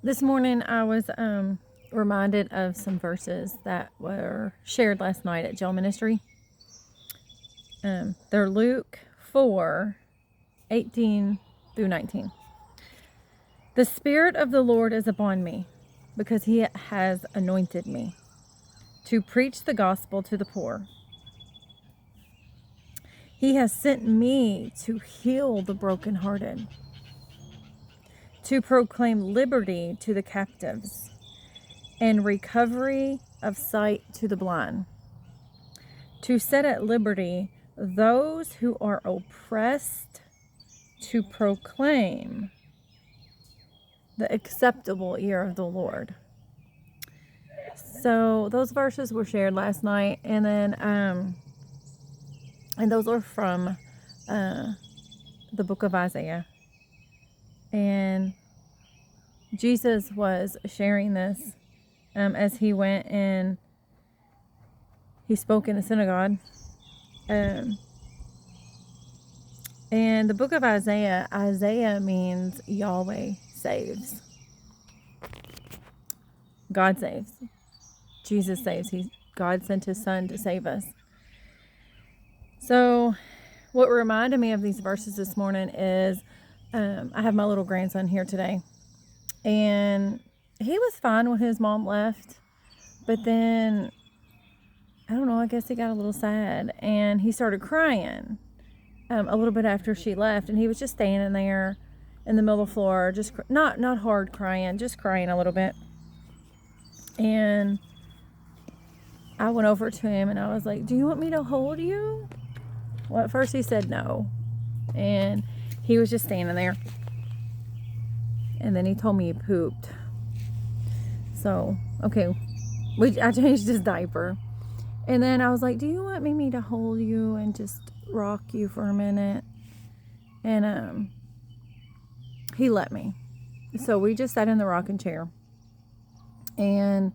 This morning I was reminded of some verses that were shared last night at Jail Ministry. They're Luke 4:18 through 19. The Spirit of the Lord is upon me, because He has anointed me to preach the gospel to the poor. He has sent me to heal the brokenhearted, to proclaim liberty to the captives, and recovery of sight to the blind, to set at liberty those who are oppressed, to proclaim the acceptable year of the Lord. So those verses were shared last night, and then and those are from the book of Isaiah. And Jesus was sharing this as he went and he spoke in the synagogue. And the book of Isaiah, Isaiah means Yahweh saves. God saves. Jesus saves. God sent His Son to save us. So what reminded me of these verses this morning is I have my little grandson here today. And he was fine when his mom left. But then, I don't know, I guess he got a little sad. And he started crying a little bit after she left. And he was just standing there in the middle of the floor, just not hard crying, just crying a little bit. And I went over to him and I was like, "Do you want me to hold you?" Well, at first he said no. And he was just standing there. And then he told me he pooped. So, okay. I changed his diaper. And then I was like, "Do you want me to hold you and just rock you for a minute?" And he let me. So we just sat in the rocking chair. And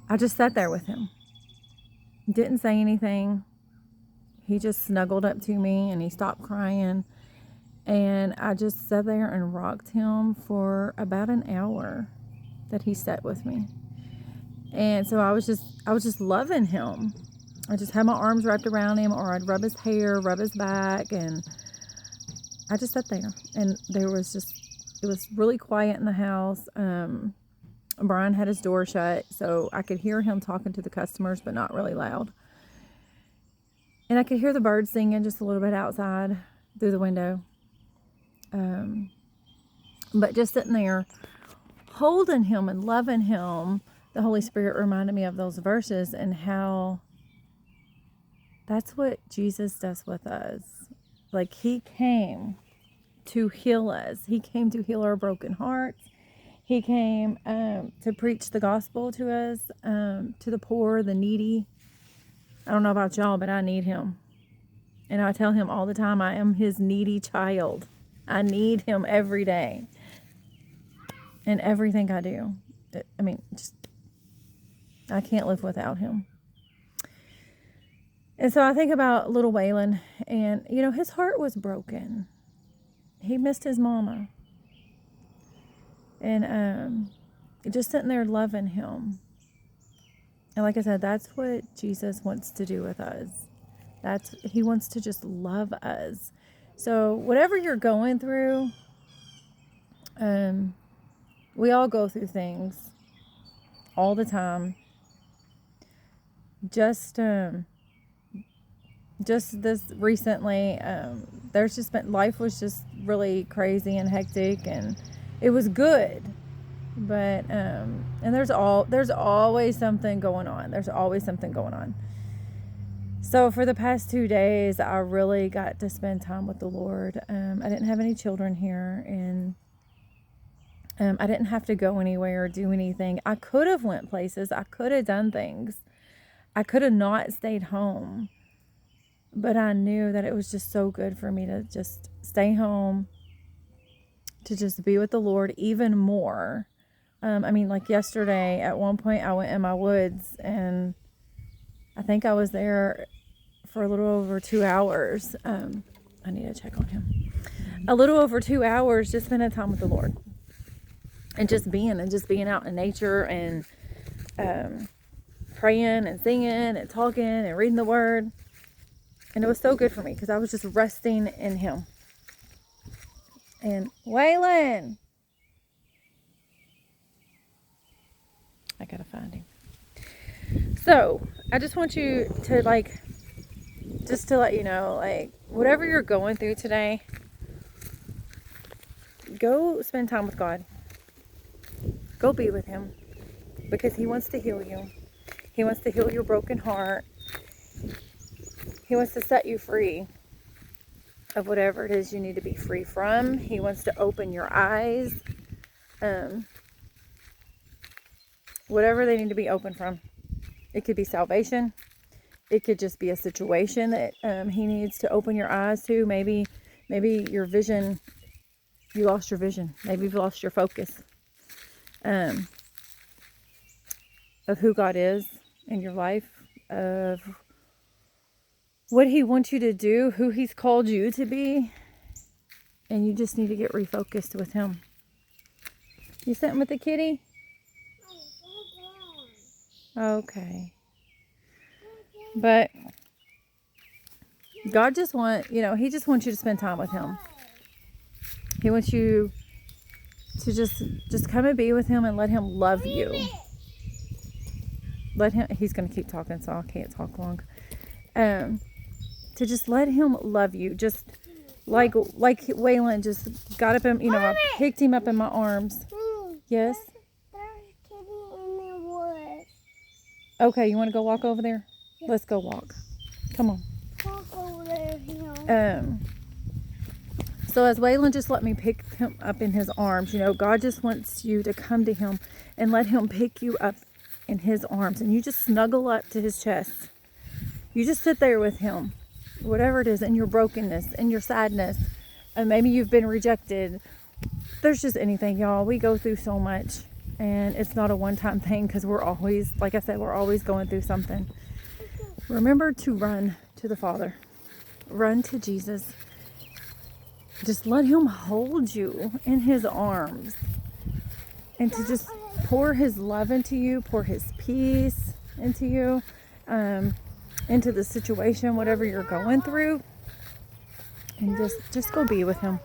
I just sat there with him. Didn't say anything. He just snuggled up to me and he stopped crying. And I just sat there and rocked him for about an hour that he sat with me. And so I was just loving him. I just had my arms wrapped around him, or I'd rub his hair, rub his back, and I just sat there. And it was really quiet in the house. Brian had his door shut, so I could hear him talking to the customers, but not really loud. And I could hear the birds singing just a little bit outside through the window. But just sitting there, holding him and loving him, the Holy Spirit reminded me of those verses and how that's what Jesus does with us. Like, He came to heal us. He came to heal our broken hearts. He came to preach the gospel to us, to the poor, the needy. I don't know about y'all, but I need Him. And I tell Him all the time, I am His needy child. I need Him every day. In everything I do. I can't live without Him. And so I think about little Waylon, and, his heart was broken. He missed his mama. And just sitting there loving him. And like I said, that's what Jesus wants to do with us. He wants to just love us. So whatever you're going through, we all go through things all the time. Just this recently, there's just been, life was just really crazy and hectic, and it was good. But, and there's always something going on. There's always something going on. So for the past 2 days, I really got to spend time with the Lord. I didn't have any children here, and I didn't have to go anywhere or do anything. I could have went places. I could have done things. I could have not stayed home. But I knew that it was just so good for me to just stay home, to just be with the Lord even more. Like yesterday, at one point, I went in my woods, and I think I was there for a little over 2 hours. I need to check on him. A little over 2 hours just spending time with the Lord. and just being out in nature and praying and singing and talking and reading the word. And it was so good for me because I was just resting in him. And Waylon, I gotta find him. So I just want you to just to let you know, whatever you're going through today, go spend time with God. Go be with him, because he wants to heal you. He wants to heal your broken heart. He wants to set you free of whatever it is you need to be free from. He wants to open your eyes. Whatever they need to be open from. It could be salvation. It could just be a situation that he needs to open your eyes to. Maybe your vision, you lost your vision. Maybe you've lost your focus of who God is in your life, of what he wants you to do, who he's called you to be, and you just need to get refocused with him. You sitting with the kitty? Okay. But God just he just wants you to spend time with him. He wants you to just come and be with him and let him love you. He's going to keep talking, so I can't talk long. To just let him love you. Just like Waylon just got up and, I picked him up in my arms. Yes? There's a kitty in the woods. Okay, you want to go walk over there? Yeah. Let's go walk. Come on. Walk over there, So as Waylon just let me pick him up in his arms, God just wants you to come to him and let him pick you up in his arms. And you just snuggle up to his chest. You just sit there with him. Whatever it is, in your brokenness, in your sadness. And maybe you've been rejected. There's just anything, y'all. We go through so much. And it's not a one-time thing, because we're always, like I said, we're always going through something. Remember to run to the Father. Run to Jesus. Just let him hold you in his arms. And to just pour his love into you, pour his peace into you, into the situation, whatever you're going through. And just go be with him.